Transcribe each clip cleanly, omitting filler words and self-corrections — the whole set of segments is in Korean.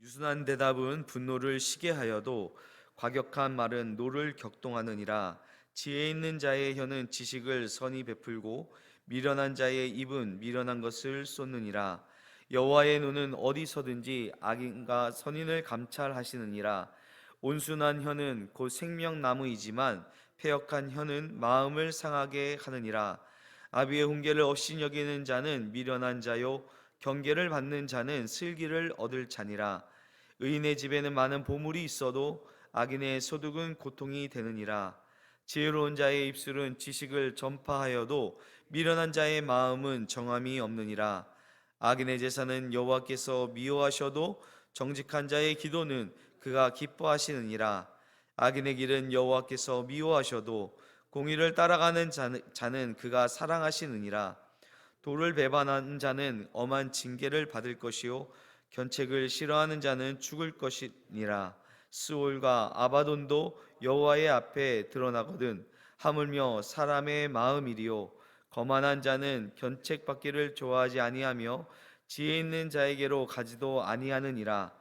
유순한 대답은 분노를 시게 하여도 과격한 말은 노를 격동하느니라. 지혜 있는 자의 혀는 지식을 선히 베풀고 미련한 자의 입은 미련한 것을 쏟느니라. 여호와의 눈은 어디서든지 악인과 선인을 감찰하시느니라. 온순한 혀는 곧 생명나무이지만 패역한 혀는 마음을 상하게 하느니라. 아비의 훈계를 없이 여기는 자는 미련한 자요 경계를 받는 자는 슬기를 얻을 자니라. 의인의 집에는 많은 보물이 있어도 악인의 소득은 고통이 되느니라. 지혜로운 자의 입술은 지식을 전파하여도 미련한 자의 마음은 정함이 없느니라. 악인의 제사는 여호와께서 미워하셔도 정직한 자의 기도는 그가 기뻐하시느니라. 악인의 길은 여호와께서 미워하셔도 공의를 따라가는 자는 그가 사랑하시느니라. 도를 배반하는 자는 엄한 징계를 받을 것이요 견책을 싫어하는 자는 죽을 것이니라. 스올과 아바돈도 여호와의 앞에 드러나거든 하물며 사람의 마음이리요 거만한 자는 견책받기를 좋아하지 아니하며 지혜 있는 자에게로 가지도 아니하느니라.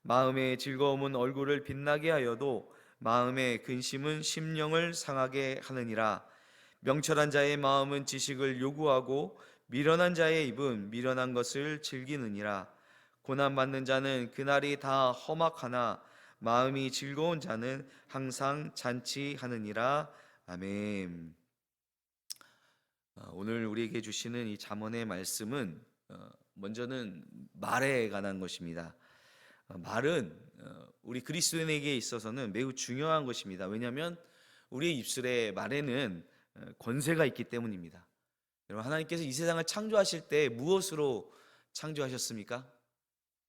마음의 즐거움은 얼굴을 빛나게 하여도 마음의 근심은 심령을 상하게 하느니라. 명철한 자의 마음은 지식을 요구하고 미련한 자의 입은 미련한 것을 즐기느니라. 고난받는 자는 그날이 다 험악하나 마음이 즐거운 자는 항상 잔치하느니라. 아멘. 오늘 우리에게 주시는 이 잠언의 말씀은 먼저는 말에 관한 것입니다. 말은 우리 그리스도인에게 있어서는 매우 중요한 것입니다. 왜냐하면 우리의 입술에 말에는 권세가 있기 때문입니다. 여러분, 하나님께서 이 세상을 창조하실 때 무엇으로 창조하셨습니까?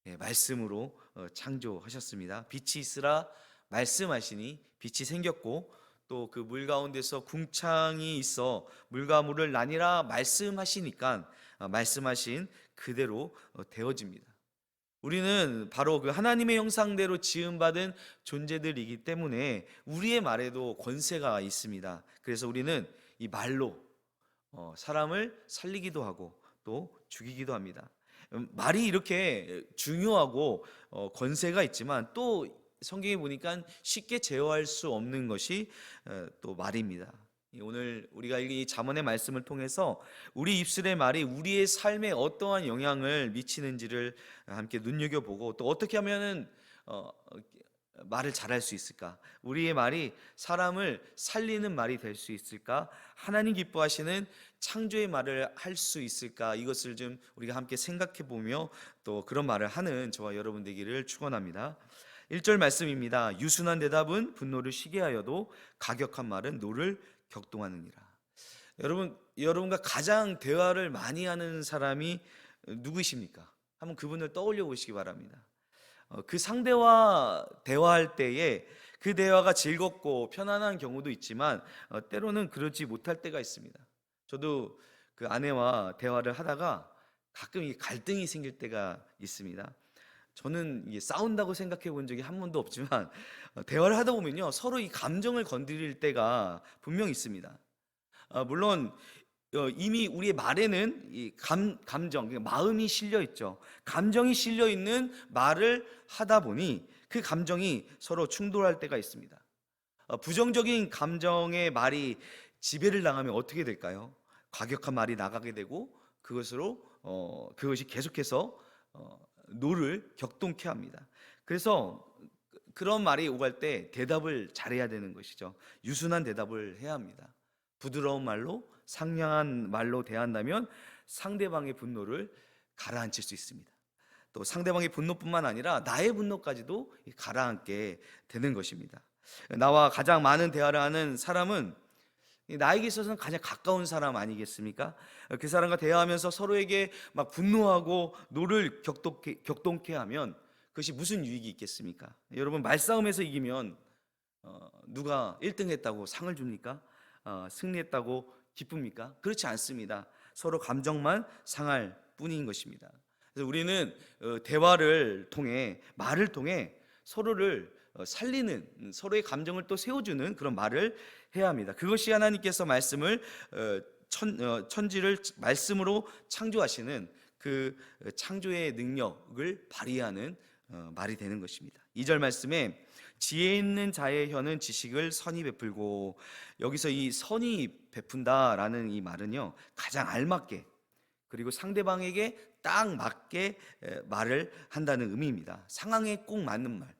네, 말씀으로 창조하셨습니다. 빛이 있으라 말씀하시니 빛이 생겼고, 또 그 물 가운데서 궁창이 있어 물과 물을 나뉘라 말씀하시니까 말씀하신 그대로 되어집니다. 우리는 바로 그 하나님의 형상대로 지음받은 존재들이기 때문에 우리의 말에도 권세가 있습니다. 그래서 우리는 이 말로 사람을 살리기도 하고 또 죽이기도 합니다. 말이 이렇게 중요하고 권세가 있지만 또 성경에 보니까 쉽게 제어할 수 없는 것이 또 말입니다. 오늘 우리가 이 잠언의 말씀을 통해서 우리 입술의 말이 우리의 삶에 어떠한 영향을 미치는지를 함께 눈여겨보고, 또 어떻게 하면은 말을 잘할 수 있을까? 우리의 말이 사람을 살리는 말이 될 수 있을까? 하나님 기뻐하시는 창조의 말을 할 수 있을까? 이것을 좀 우리가 함께 생각해 보며 또 그런 말을 하는 저와 여러분 되기를 축원합니다. 1절 말씀입니다. 유순한 대답은 분노를 시게 하여도 가격한 말은 노를 격동하느니라. 여러분과 가장 대화를 많이 하는 사람이 누구이십니까? 한번 그분을 떠올려 보시기 바랍니다. 그 상대와 대화할 때에 그 대화가 즐겁고 편안한 경우도 있지만 때로는 그러지 못할 때가 있습니다. 저도 그 아내와 대화를 하다가 가끔 이 갈등이 생길 때가 있습니다. 저는 이게 싸운다고 생각해 본 적이 한 번도 없지만 대화를 하다 보면요, 서로 이 감정을 건드릴 때가 분명 있습니다. 물론 이미 우리의 말에는 이 감정, 그러니까 마음이 실려 있죠. 감정이 실려 있는 말을 하다 보니 그 감정이 서로 충돌할 때가 있습니다. 부정적인 감정의 말이 지배를 당하면 어떻게 될까요? 과격한 말이 나가게 되고 그것이 계속해서 노를 격동케 합니다. 그래서 그런 말이 오갈 때 대답을 잘해야 되는 것이죠. 유순한 대답을 해야 합니다. 부드러운 말로, 상냥한 말로 대한다면 상대방의 분노를 가라앉힐 수 있습니다. 또 상대방의 분노뿐만 아니라 나의 분노까지도 가라앉게 되는 것입니다. 나와 가장 많은 대화를 하는 사람은 나에게 있어서는 가장 가까운 사람 아니겠습니까? 그 사람과 대화하면서 서로에게 막 분노하고 노를 격동케 하면 그것이 무슨 유익이 있겠습니까? 여러분, 말싸움에서 이기면 누가 1등 했다고 상을 줍니까? 승리했다고 기쁩니까? 그렇지 않습니다. 서로 감정만 상할 뿐인 것입니다. 그래서 우리는 대화를 통해, 말을 통해 서로를 살리는, 서로의 감정을 또 세워주는 그런 말을 해야 합니다. 그것이 하나님께서 말씀을 천지를 말씀으로 창조하시는 그 창조의 능력을 발휘하는 말이 되는 것입니다. 2절 말씀에 지혜 있는 자의 혀는 지식을 선히 베풀고, 여기서 이 선히 베푼다라는 이 말은요, 가장 알맞게 그리고 상대방에게 딱 맞게 말을 한다는 의미입니다. 상황에 꼭 맞는 말,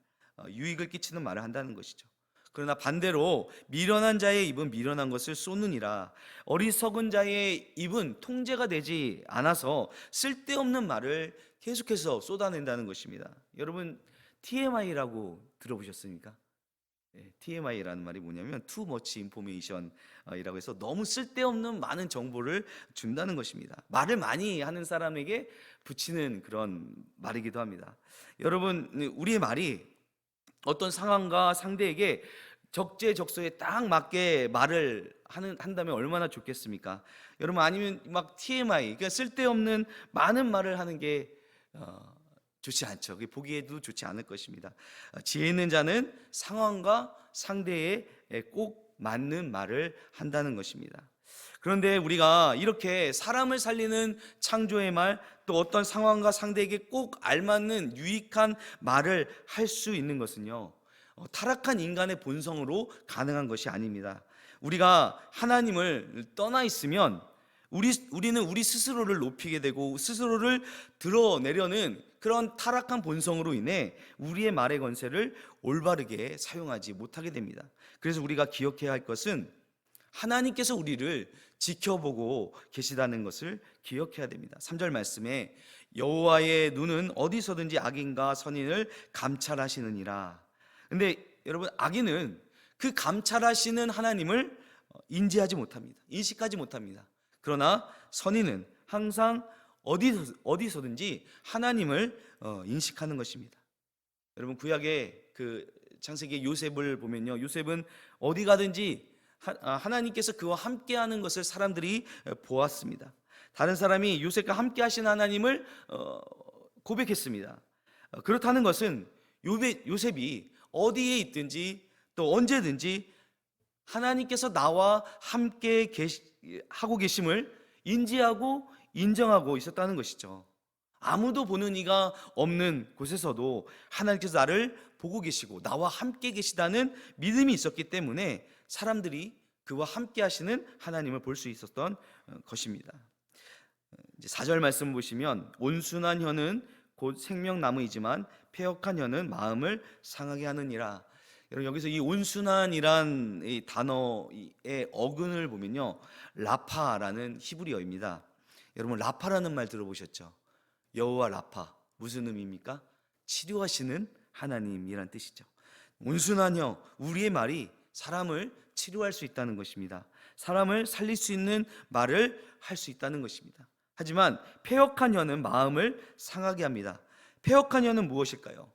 유익을 끼치는 말을 한다는 것이죠. 그러나 반대로 미련한 자의 입은 미련한 것을 쏟느니라. 어리석은 자의 입은 통제가 되지 않아서 쓸데없는 말을 계속해서 쏟아낸다는 것입니다. 여러분, TMI라고 들어보셨습니까? TMI라는 말이 뭐냐면 Too much information 이라고 해서 너무 쓸데없는 많은 정보를 준다는 것입니다. 말을 많이 하는 사람에게 붙이는 그런 말이기도 합니다. 여러분, 우리의 말이 어떤 상황과 상대에게 적재적소에 딱 맞게 말을 한다면 얼마나 좋겠습니까? 여러분, 아니면 막 TMI, 그러니까 쓸데없는 많은 말을 하는 게 좋지 않죠. 그게 보기에도 좋지 않을 것입니다. 지혜 있는 자는 상황과 상대에 꼭 맞는 말을 한다는 것입니다. 그런데 우리가 이렇게 사람을 살리는 창조의 말, 또 어떤 상황과 상대에게 꼭 알맞는 유익한 말을 할 수 있는 것은요, 타락한 인간의 본성으로 가능한 것이 아닙니다. 우리가 하나님을 떠나 있으면 우리는 우리 스스로를 높이게 되고 스스로를 드러내려는 그런 타락한 본성으로 인해 우리의 말의 권세를 올바르게 사용하지 못하게 됩니다. 그래서 우리가 기억해야 할 것은 하나님께서 우리를 지켜보고 계시다는 것을 기억해야 됩니다. 3절 말씀에 여호와의 눈은 어디서든지 악인과 선인을 감찰하시느니라. 근데 여러분, 악인은 그 감찰하시는 하나님을 인지하지 못합니다. 인식하지 못합니다. 그러나 선인은 항상 어디서든지 하나님을 인식하는 것입니다. 여러분, 구약의 그 창세기 요셉을 보면요, 요셉은 어디 가든지 하나님께서 그와 함께하는 것을 사람들이 보았습니다. 다른 사람이 요셉과 함께 하신 하나님을 고백했습니다. 그렇다는 것은 요셉이 어디에 있든지 또 언제든지 하나님께서 나와 함께 하고 계심을 인지하고 인정하고 있었다는 것이죠. 아무도 보는 이가 없는 곳에서도 하나님께서 나를 보고 계시고 나와 함께 계시다는 믿음이 있었기 때문에 사람들이 그와 함께 하시는 하나님을 볼 수 있었던 것입니다. 이제 4절 말씀 보시면 온순한 혀는 곧 생명나무이지만 패역한 혀는 마음을 상하게 하느니라. 여러분, 여기서 이 온순한이란 이 단어의 어근을 보면요, 라파라는 히브리어입니다. 여러분, 라파라는 말 들어보셨죠? 여호와 라파, 무슨 의미입니까? 치료하시는 하나님이란 뜻이죠. 온순한 혀, 우리의 말이 사람을 치료할 수 있다는 것입니다. 사람을 살릴 수 있는 말을 할 수 있다는 것입니다. 하지만 패역한 혀는 마음을 상하게 합니다. 패역한 혀는 무엇일까요?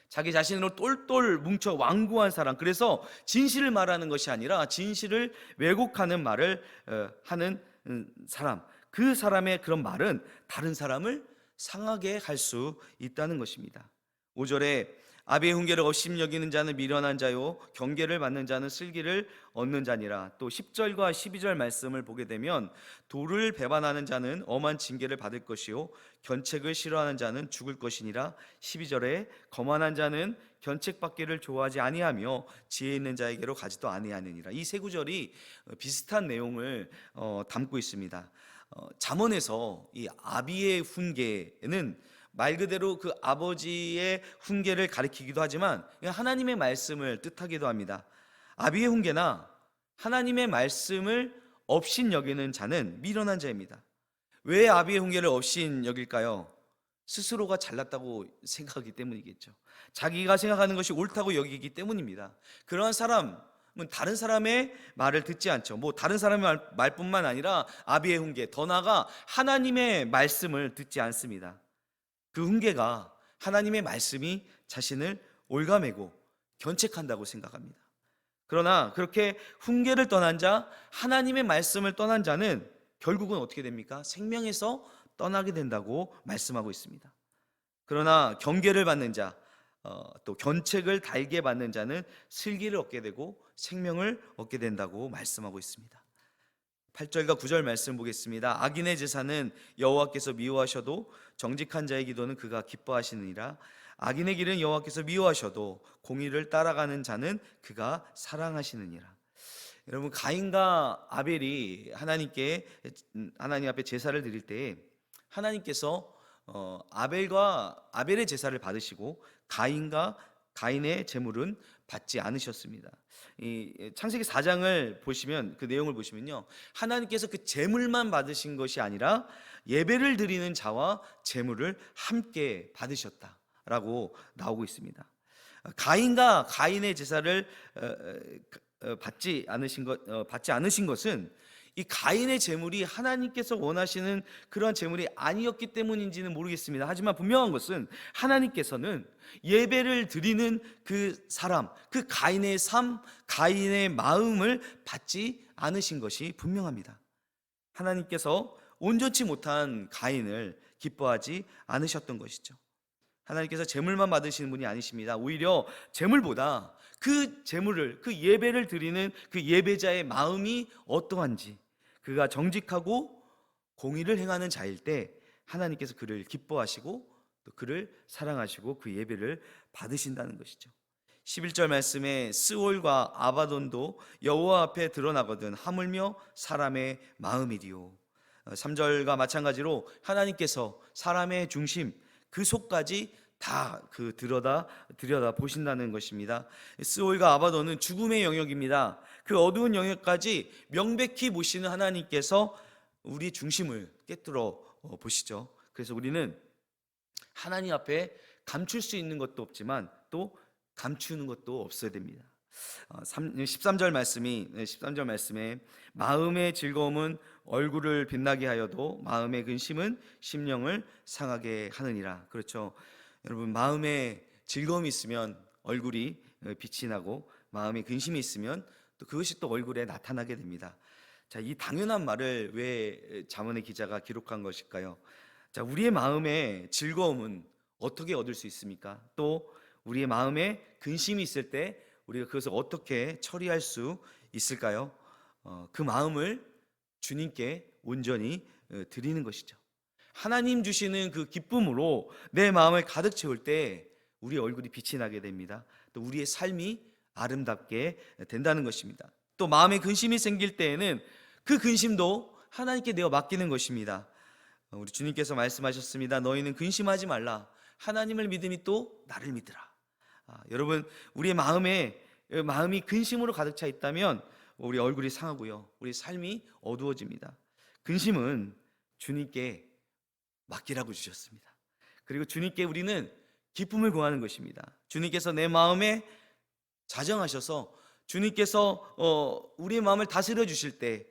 자기 자신으로 똘똘 뭉쳐 완고한 사람, 그래서 진실을 말하는 것이 아니라 진실을 왜곡하는 말을 하는 사람, 그 사람의 그런 말은 다른 사람을 상하게 할 수 있다는 것입니다. 5절에 아비의 훈계를 업심 여기는 자는 미련한 자요 경계를 받는 자는 슬기를 얻는 자니라. 또 10절과 12절 말씀을 보게 되면 도를 배반하는 자는 엄한 징계를 받을 것이요 견책을 싫어하는 자는 죽을 것이니라. 12절에 거만한 자는 견책받기를 좋아하지 아니하며 지혜 있는 자에게로 가지도 아니하느니라. 이 세 구절이 비슷한 내용을 담고 있습니다. 잠언에서 이 아비의 훈계는 말 그대로 그 아버지의 훈계를 가리키기도 하지만 하나님의 말씀을 뜻하기도 합니다. 아비의 훈계나 하나님의 말씀을 업신 여기는 자는 미련한 자입니다. 왜 아비의 훈계를 업신 여길까요? 스스로가 잘났다고 생각하기 때문이겠죠. 자기가 생각하는 것이 옳다고 여기기 때문입니다. 그러한 사람은 다른 사람의 말을 듣지 않죠. 다른 사람의 말뿐만 아니라 아비의 훈계, 더 나아가 하나님의 말씀을 듣지 않습니다. 그 훈계가 하나님의 말씀이 자신을 올가매고 견책한다고 생각합니다. 그러나 그렇게 훈계를 떠난 자, 하나님의 말씀을 떠난 자는 결국은 어떻게 됩니까? 생명에서 떠나게 된다고 말씀하고 있습니다. 그러나 경계를 받는 자, 또 견책을 달게 받는 자는 슬기를 얻게 되고 생명을 얻게 된다고 말씀하고 있습니다. 8절과 9절 말씀 보겠습니다. 악인의 제사는 여호와께서 미워하셔도 정직한 자의 기도는 그가 기뻐하시느니라. 악인의 길은 여호와께서 미워하셔도 공의를 따라가는 자는 그가 사랑하시느니라. 여러분, 가인과 아벨이 하나님 앞에 제사를 드릴 때 하나님께서 아벨의 제사를 받으시고 가인의 제물은 받지 않으셨습니다. 이 창세기 4장을 보시면, 그 내용을 보시면요, 하나님께서 그 제물만 받으신 것이 아니라 예배를 드리는 자와 제물을 함께 받으셨다라고 나오고 있습니다. 가인의 제사를 받지 않으신 것은 이 가인의 제물이 하나님께서 원하시는 그런 제물이 아니었기 때문인지는 모르겠습니다. 하지만 분명한 것은 하나님께서는 예배를 드리는 그 사람, 그 가인의 삶, 가인의 마음을 받지 않으신 것이 분명합니다. 하나님께서 온전치 못한 가인을 기뻐하지 않으셨던 것이죠. 하나님께서 제물만 받으시는 분이 아니십니다. 오히려 제물보다 그 제물을, 그 예배를 드리는 그 예배자의 마음이 어떠한지, 그가 정직하고 공의를 행하는 자일 때 하나님께서 그를 기뻐하시고 또 그를 사랑하시고 그 예배를 받으신다는 것이죠. 11절 말씀에 스올과 아바돈도 여호와 앞에 드러나거든 하물며 사람의 마음이리요. 3절과 마찬가지로 하나님께서 사람의 중심, 그 속까지 다 들여다 보신다는 것입니다. 스올과 아바돈은 죽음의 영역입니다. 그 어두운 영역까지 명백히 보시는 하나님께서 우리 중심을 꿰뚫어 보시죠. 그래서 우리는 하나님 앞에 감출 수 있는 것도 없지만 또 감추는 것도 없어야 됩니다. 13절 말씀에 마음의 즐거움은 얼굴을 빛나게 하여도 마음의 근심은 심령을 상하게 하느니라. 그렇죠. 여러분, 마음에 즐거움이 있으면 얼굴이 빛이 나고 마음에 근심이 있으면 또 그것이 또 얼굴에 나타나게 됩니다. 자, 이 당연한 말을 왜 잠언의 기자가 기록한 것일까요? 자, 우리의 마음에 즐거움은 어떻게 얻을 수 있습니까? 또 우리의 마음에 근심이 있을 때 우리가 그것을 어떻게 처리할 수 있을까요? 그 마음을 주님께 온전히 드리는 것이죠. 하나님 주시는 그 기쁨으로 내 마음을 가득 채울 때 우리의 얼굴이 빛이 나게 됩니다. 또 우리의 삶이 아름답게 된다는 것입니다. 또 마음에 근심이 생길 때에는 그 근심도 하나님께 내어 맡기는 것입니다. 우리 주님께서 말씀하셨습니다. 너희는 근심하지 말라. 하나님을 믿음이 또 나를 믿으라. 여러분, 우리의 마음이 근심으로 가득 차 있다면 우리 얼굴이 상하고요, 우리 삶이 어두워집니다. 근심은 주님께 맡기라고 주셨습니다. 그리고 주님께 우리는 기쁨을 구하는 것입니다. 주님께서 내 마음에 자정하셔서 주님께서 우리의 마음을 다스려 주실 때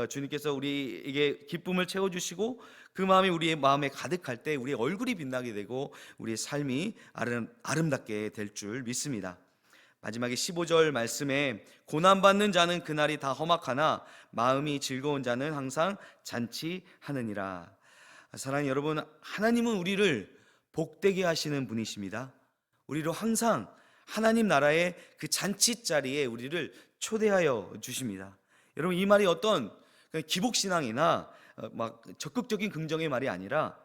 주님께서 우리에게 기쁨을 채워주시고 그 마음이 우리의 마음에 가득할 때 우리의 얼굴이 빛나게 되고 우리의 삶이 아름답게 될 줄 믿습니다. 마지막에 15절 말씀에 고난받는 자는 그날이 다 험악하나 마음이 즐거운 자는 항상 잔치하느니라. 사랑하는 여러분, 하나님은 우리를 복되게 하시는 분이십니다. 우리로 항상 하나님 나라의 그 잔치 자리에 우리를 초대하여 주십니다. 여러분, 이 말이 어떤 기복신앙이나 막 적극적인 긍정의 말이 아니라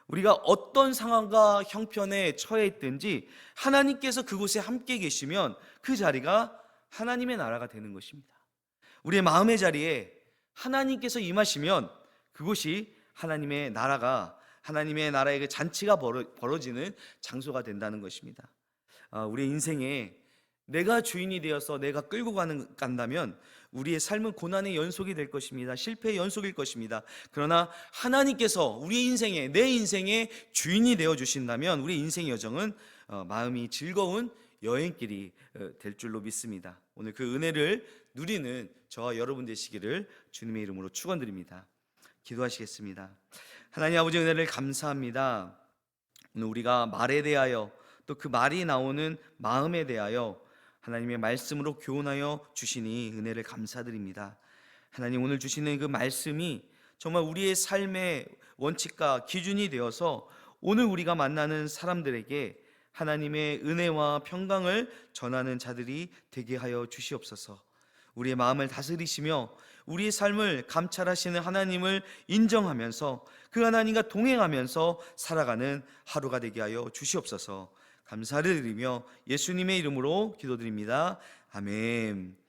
우리가 어떤 상황과 형편에 처해 있든지 하나님께서 그곳에 함께 계시면 그 자리가 하나님의 나라가 되는 것입니다. 우리의 마음의 자리에 하나님께서 임하시면 그곳이 하나님의 나라의 그 잔치가 벌어지는 장소가 된다는 것입니다. 우리의 인생에 내가 주인이 되어서 내가 끌고 간다면 우리의 삶은 고난의 연속이 될 것입니다. 실패의 연속일 것입니다. 그러나 하나님께서 우리의 인생에, 내 인생의 주인이 되어 주신다면 우리 인생의 여정은 마음이 즐거운 여행길이 될 줄로 믿습니다. 오늘 그 은혜를 누리는 저와 여러분 되시기를 주님의 이름으로 축원드립니다. 기도하시겠습니다. 하나님 아버지, 은혜를 감사합니다. 오늘 우리가 말에 대하여 또 그 말이 나오는 마음에 대하여 하나님의 말씀으로 교훈하여 주시니 은혜를 감사드립니다. 하나님, 오늘 주시는 그 말씀이 정말 우리의 삶의 원칙과 기준이 되어서 오늘 우리가 만나는 사람들에게 하나님의 은혜와 평강을 전하는 자들이 되게 하여 주시옵소서. 우리의 마음을 다스리시며 우리의 삶을 감찰하시는 하나님을 인정하면서 그 하나님과 동행하면서 살아가는 하루가 되게 하여 주시옵소서. 감사를 드리며 예수님의 이름으로 기도드립니다. 아멘.